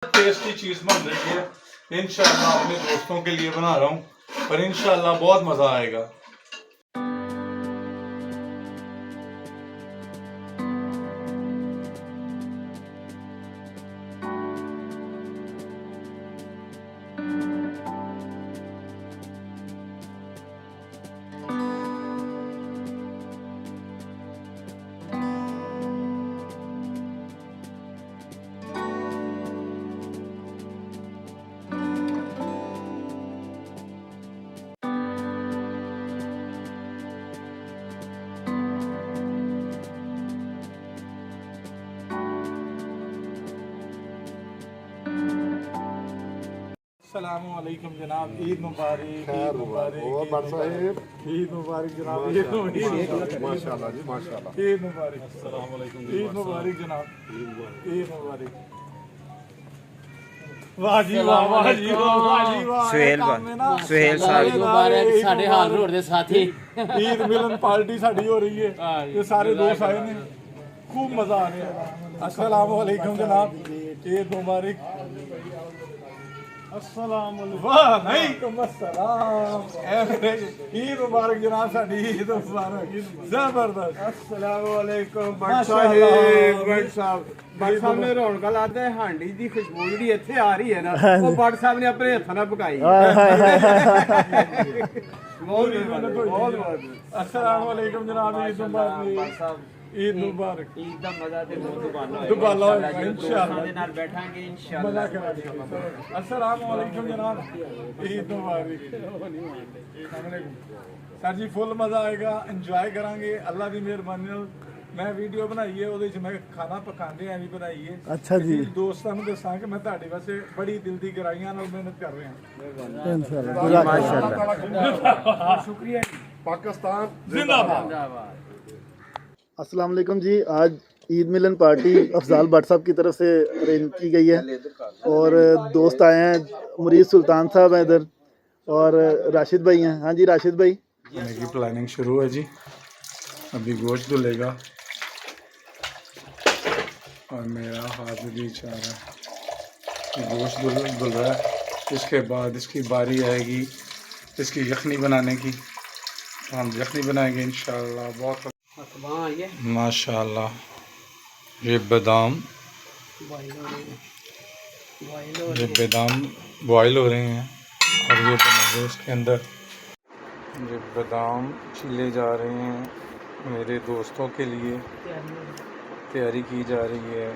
Tasty चीज बन रही है। इंशाल्लाह अपने दोस्तों के लिए बना रहा हूँ और इंशाल्लाह बहुत मजा आएगा। अस्सलामुअलैकुम जनाब, ईद मुबारक, ईद मुबारक, ईद मुबारक जनाब, ईद मुबारक, माशाल्लाह जी माशाल्लाह। ईद मुबारक, अस्सलामुअलैकुम, ईद मुबारक जनाब, ईद मुबारक। वाह जी वाह, वाह जी वाह, वाह जी वाह। सुहेल साहब मुबारक साढ़े हाल रोड दे साथी ईद मिलन पार्टी साड़ी हो रही है, ये सारे दोस्त आए ने, खूब मजा आ रहा है। अस्सलामुअलैकुम जनाब, ईद मुबारक। वालेकुम अस्सलाम, ईद मुबारक जनाब, साडी ईद मुबारक, जबरदस्त। अस्सलामुअलैकुम माशाअल्लाह। बट साहब ने रौनक लाते हांडी दी खुशबू जी इत्थे आ रही है ना, वो बट साहब ने अपने हत्थों नाल पकाई बहुत बहुत। अस्सलामुअलैकुम जनाब, ईद मुबारक, ईद मुबारक। ईद दा मजा ते बहुत दुबाला होएगा इंशाअल्लाह, दे नाल बैठांगे मजा इंशाअल्लाह। करांगे। अस्सलामुअलैकुम जनाब, ईद मुबारक। सर जी फुल मजा आएगा, इंजॉय करांगे अल्लाह दी मेहरबानी नाल। मैं वीडियो बनाई है, ਉਹਦੇ 'ਚ मैं खाना पकाने ਐ ਵੀ ਬਣਾਈ है। अच्छा जी। ਦੋਸਤਾਂ ਨੂੰ ਦੱਸਾਂ ਕਿ ਮੈਂ ਤੁਹਾਡੇ ਵਾਸਤੇ ਬੜੀ ਦਿਲ ਦੀ ਗਹਿਰਾਈਆਂ ਨਾਲ ਮਿਹਨਤ ਕਰ ਰਿਹਾ ਹਾਂ। इंशाल्लाह माशाअल्लाह, शुक्रिया जी। पाकिस्तान जिंदाबाद। अस्सलाम वालेकुम जी। आज ईद मिलन पार्टी अफजाल भट्ट साहब की तरफ से अरेंज की गई है और दोस्त आए हैं, मुरीद सुल्तान साहब हैं इधर और राशिद भाई हैं। हाँ जी राशिद भाई, खाने की प्लानिंग शुरू है जी। अभी गोश्त धुलेगा और मेरा हाथ भी चाह रहा है, गोश्त धुल रहा है। इसके बाद इसकी बारी आएगी इसकी यखनी बनाने की, हम यखनी बनाएंगे इंशाल्लाह। बहुत माशाल्लाह, ये बादाम बॉयल हो रहे हैं और ये बनेंगे इसके अंदर। ये बादाम छीले जा रहे हैं मेरे दोस्तों के लिए, तैयारी की जा रही है।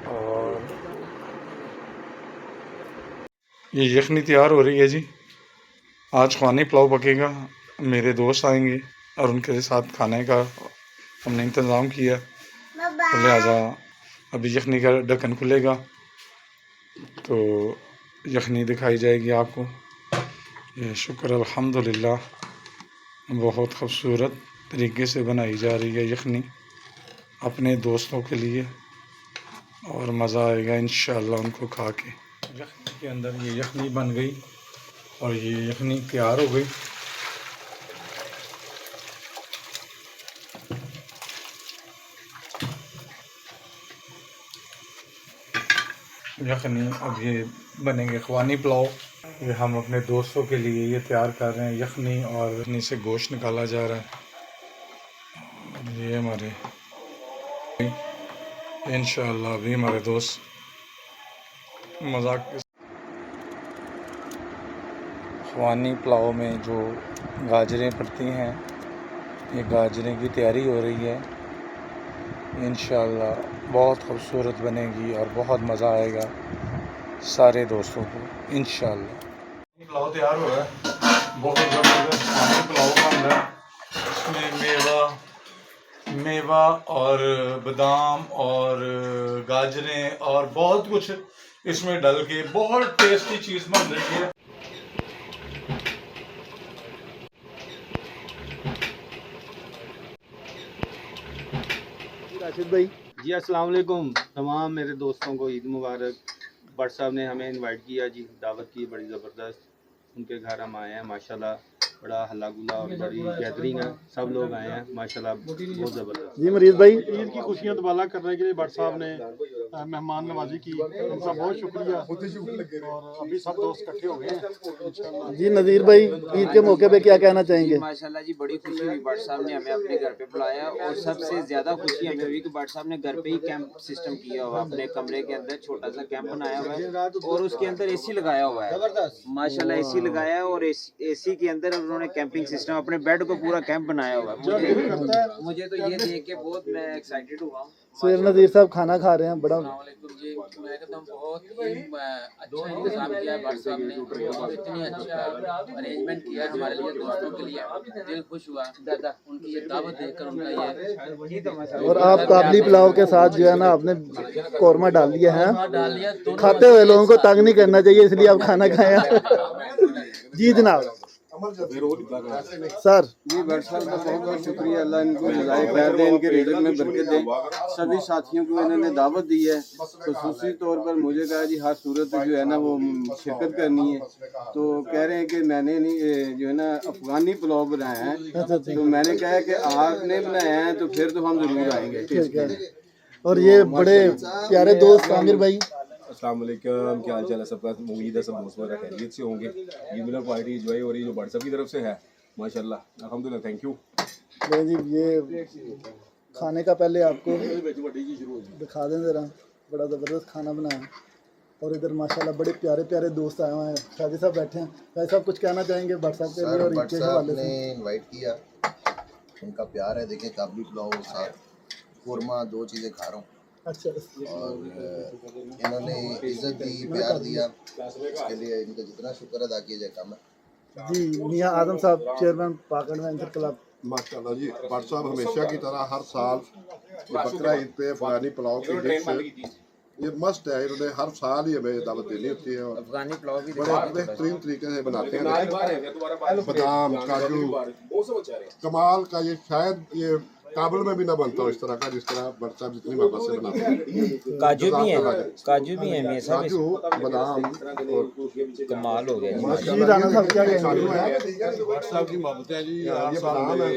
और ये यखनी तैयार हो रही है जी। आज ख़वानी पुलाव पकेगा, मेरे दोस्त आएंगे और उनके साथ खाने का हमने इंतज़ाम किया, तो लिहाजा अभी यखनी का ढक्कन खुलेगा तो यखनी दिखाई जाएगी आपको। ये शुक्र अल्हम्दुलिल्लाह, बहुत खूबसूरत तरीके से बनाई जा रही है यखनी अपने दोस्तों के लिए और मज़ा आएगा इंशाअल्लाह उनको खा के। यखनी के अंदर ये यखनी बन गई और ये यखनी तैयार हो गई। यखनी अब ये बनेंगे ख़वानी पुलाव। ये हम अपने दोस्तों के लिए ये तैयार कर रहे हैं यखनी, और यखनी से गोश्त निकाला जा रहा है। ये हमारे इंशाअल्लाह भी हमारे दोस्त मजाक ख़वानी पुलाव में जो गाजरें पड़ती हैं, ये गाजरें की तैयारी हो रही है। इंशाअल्लाह बहुत खूबसूरत बनेगी और बहुत मज़ा आएगा सारे दोस्तों को इंशाअल्लाह। पुलाव तैयार हो रहा है, बहुत ज़बरदस्त ख़वानी पुलाव बन रहा है। इसमें मेवा और बादाम और गाजरें और बहुत कुछ इसमें डल के बहुत टेस्टी चीज़ बन रही है। राशिद भाई जी अस्सलाम वालेकुम तमाम मेरे दोस्तों को ईद मुबारक। भट्ट साहब ने हमें इनवाइट किया जी, दावत की बड़ी ज़बरदस्त। उनके घर हम आए हैं माशाल्लाह, बड़ा हल्ला गुल्ला और बड़ी गैदरिंग है, सब लोग आए हैं माशाल्लाह, बहुत ज़बरदस्त। जी मरीज भाई, ईद की खुशियां दुबाला करने के लिए भट्ट साहब ने मेहमान नवाजी की, उनका बहुत शुक्रिया। और अभी सब दोस्त इकट्ठे हो गए हैं इंशाल्लाह। जी नज़ीर भाई, ईद के मौके पे क्या कहना चाहेंगे? माशाल्लाह जी बड़ी खुशी हुई, भट्ट साहब ने हमें अपने घर पे बुलाया और सबसे ज्यादा खुशी हमें हुई कि भट्ट साहब ने घर पे ही कैंप सिस्टम किया हुआ, अपने कमरे के अंदर छोटा सा कैंप बनाया हुआ है और उसके अंदर एसी लगाया हुआ है, माशाल्लाह एसी लगाया है और एसी के अंदर उन्होंने कैंपिंग सिस्टम, अपने बेड को पूरा कैंप बनाया हुआ है। मुझे तो ये देख के बहुत मैं एक्साइटेड हुआ हूँ। सुहेल नज़ीर साहब खाना खा रहे हैं, बड़ा जी, मैं कहता हूँ बहुत ही अच्छा इंतजाम किया है भट्ट साहब ने, और इतनी अच्छा अरेंजमेंट किया है हमारे लिए, दोस्तों के लिए। दिल खुश हुआ दादा उनकी ये दावत देखकर, उनका ये। और आप काबली पुलाव के साथ जो है ना आपने कौरमा डाल दिया है, डाल लिया दोनों खाते हुए लोगों को तंग नहीं करना चाहिए, इसलिए आप खाना खाएं। जी जनाब सर। जी भट्ट साहब का बहुत बहुत शुक्रिया, अल्लाह इनको जज़ाए खैर दे, इनके रिज़्क़ में बरकत दे। सभी साथियों को इन्होंने दावत दी है, खुसूसी तौर पर मुझे कहा जी हर सूरत जो है ना वो शिरकत करनी है, तो कह रहे हैं कि मैंने नहीं जो है ना अफ़गानी पुलाव बनाया है, तो मैंने कहा कि आपने बनाया है तो फिर तो हम ज़रूर आएंगे। ठीक है। और ये बड़े प्यारे दोस्त आमिर भाई, अस्सलाम वालेकुम, क्या हाल चाल है सबका? उम्मीद है सब दोस्त वगैरह खैरियत से होंगे। ईद मिलन पार्टी जो है और ये जो व्हाट्सएप की तरफ से है माशाल्लाह, अल्हम्दुलिल्लाह, थैंक यू। जी ये खाने का पहले आपको दिखा दें ज़रा, बड़ा ज़बरदस्त खाना बनाया और इधर माशाल्लाह बड़े प्यारे प्यारे दोस्त आए हुए हैं। शादी साहब बैठे हैं, शादी साहब कुछ कहना चाहेंगे भट्ट साहब के लिए और ईद के हवाले से? इनवाइट किया, उनका प्यार है, देखें काबली पुलाव के साथ कौरमा, दो चीज़ें खा रहा हूँ। अच्छा। और इन्होंने इज्जत दी, प्यार दिया, इसके लिए इनका जितना शुक्र अदा किया जाए कम है। जी मियाँ आदम साहब, चेयरमैन पाक एडवेंचर क्लब। माशाल्लाह जी, भट्ट साहब हमेशा की तरह हर साल बकरा ईद पे अफगानी पुलाव की डिश ये मस्त है, इन्होंने हर साल ही हमें दावत देनी होती है और अफगानी पुलाव भी बड़े बेहतरीन तरीके से बनाते हैं। बादाम, काजू, कमाल का, ये शायद ये काबुल में भी ना बनता हो इस तरह का, जिस तरह भट्ट साहब जितनी मोहब्बत से बनाते हैं। काजू भी है, काजू भी है, काजू, बादाम और कमाल हो गया। जी राणा साहब क्या कहेंगे? काजू है, भट्ट साहब की मोहब्बत है जी, ये बादाम है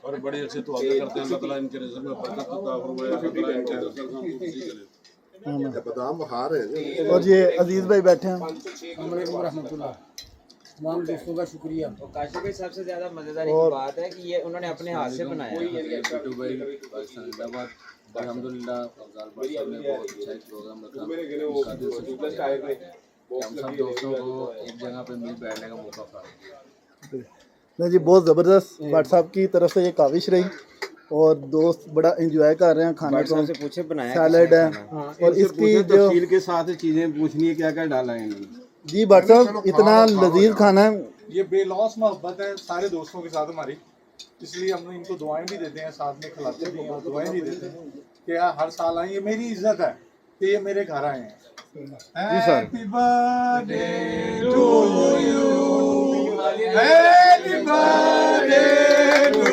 और बड़े अच्छे तो करते हैं, अल्लाह ताला इनके रिज़्क़ में बरकत अता फरमाए, अल्लाह ताला इनके रिज़्क़ को खुशी करे। ये बादाम बहार है। और ये अजीज भाई बैठे हैं। तमाम दोस्तों का शुक्रिया। तो काशी भाई सबसे ज्यादा मजेदार और- बात है कि ये उन्होंने अपने हाथ से बनाया है। बिट्टू भाई पाकिस्तान जिंदाबाद, अल्हम्दुलिल्लाह अफजाल भट्ट साहब ने बहुत अच्छा एक प्रोग्राम रखा, उसका दिल से शुक्रिया कि हम सब दोस्तों को एक जगह पे मिल बैठने का मौका मिला। नहीं जी, बहुत ज़बरदस्त भट्ट साहब की तरफ से ये काविश रही और दोस्त बड़ा एंजॉय कर रहे हैं खाने भट्ट को। साहब से पूछे बनाया सैलड है और इसकी जो तफसील के साथ चीज़ें पूछनी है, क्या क्या डाला है इन्होंने। जी भट्ट साहब इतना लजीज खाना है। ये बेलौस मोहब्बत है सारे दोस्तों के साथ हमारी, इसलिए हम इनको दुआएं भी देते हैं, साथ में खिलाते भी हैं और दुआएं भी देते हैं कि यार हर साल आए। ये मेरी इज्जत है कि ये मेरे घर आए हैं। Happy birthday to you, happy birthday to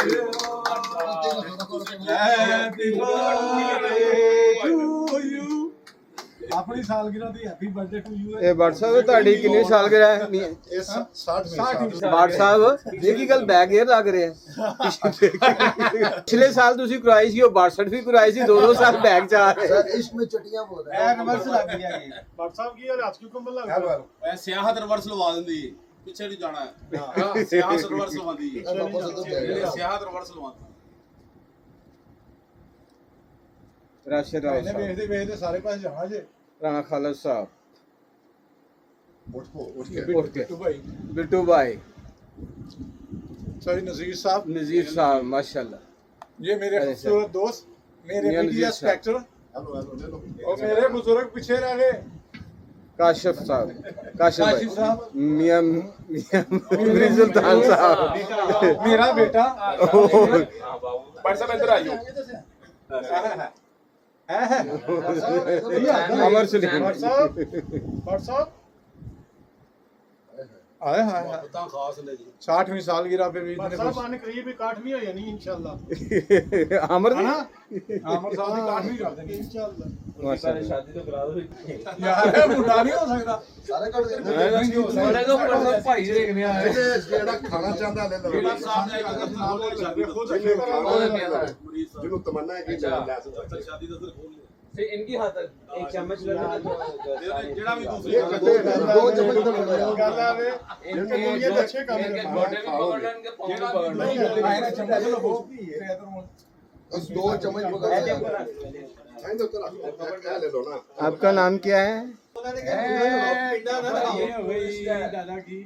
you, happy birthday to you. अपनी सालगिरह दी हैप्पी बर्थडे टू यू। ਇਹ ਭੱਟ ਸਾਹਿਬ ਤੁਹਾਡੀ ਕਿੰਨੀ ਸਾਲਗਿਰਾ ਹੈ? ये 60 ਭੱਟ ਸਾਹਿਬ ਇਹ ਕੀ ਗੱਲ ਬੈਗ ਏਅਰ ਲੱਗ ਰਿਹਾ ਹੈ? ਪਿਛਲੇ ਸਾਲ ਤੁਸੀਂ ਕਰਵਾਈ ਸੀ, ਉਹ 62 ਵੀ ਕਰਵਾਈ ਸੀ, 2-2 ਸਾਲ ਬੈਗ ਚ ਆ ਰਹੇ। सर इसमें चटियां बहुत है। रिवर्स लग गया ये। भट्ट साहब की यार आज क्यों कम लग रहा है? सियाहत रिवर्स लवा देंदी पिछे नहीं जाना है, सियाहत रिवर्स लवांदी है, सियाहत रिवर्स लवांदी। ਰਾਸ਼ਦ ਰਾਓ ਸਾਹਿਬ, ਵੇਖਦੇ ਵੇਖਦੇ ਸਾਰੇ ਪਾਸੇ ਜਾਣਾ ਜੇ। ਰਾਣਾ ਖਾਲਦ ਸਾਹਿਬ, उठ के ਉੱਠ ਕੇ ਬਿੱਟੂ ਭਾਈ, ਬਿੱਟੂ ਭਾਈ, सॉरी नजीर साहब, ਨਜ਼ੀਰ ਸਾਹਿਬ, ਮਾਸ਼ਾਅल्लाह। ये मेरे अरे खूबसूरत दोस्त, मेरे मियां मीडिया नजीर साहब। इंस्पेक्टर हेलो हेलो ले लो। और मेरे बुजुर्ग पीछे रह गए। काशिफ साहब, काशिफ भाई, काशिफ साहब, मियां मियां सुल्तान साहब, मेरा बेटा भट्ट साहब इधर आइयो। है अमर सुनील, भट्ट साहब आए हाय हाय। 60वीं सालगिरह पे भी इतने बट साहब आने करीब 61वीं हो जानी इंशाल्लाह। आमर है ना? आमर साहब की 60वीं कर देंगे इंशाल्लाह। शादी तो करा दो यार मुंडा नहीं हो सकता। सारे कर देंगे भाई देखने आए ਜਿਹੜਾ ਖਾਣਾ ਚਾਹੁੰਦਾ ਲੈ ਲਓ ਜਿਹਨੂੰ ਤਮੰਨਾ ਹੈ ਕਿ ਲੈ ਸਕਦਾ इनकी हाथ एक चम्मच ले लेना ਜਿਹੜਾ ਵੀ ਦੂਸਰੇ ਦੋ ਚਮਚ ਦਾ ਬਣਾਇਆ ਗੱਲ ਆਵੇ ਇਨਕੇ ਦੁਨੀਆ ਦੇ ਅੱਛੇ ਕੰਮ इनके गोटे में पकड़ना इनके पाँव में पकड़ना बस दो चम्मच पकड़ ले लो ना। आपका नाम क्या है? दादा की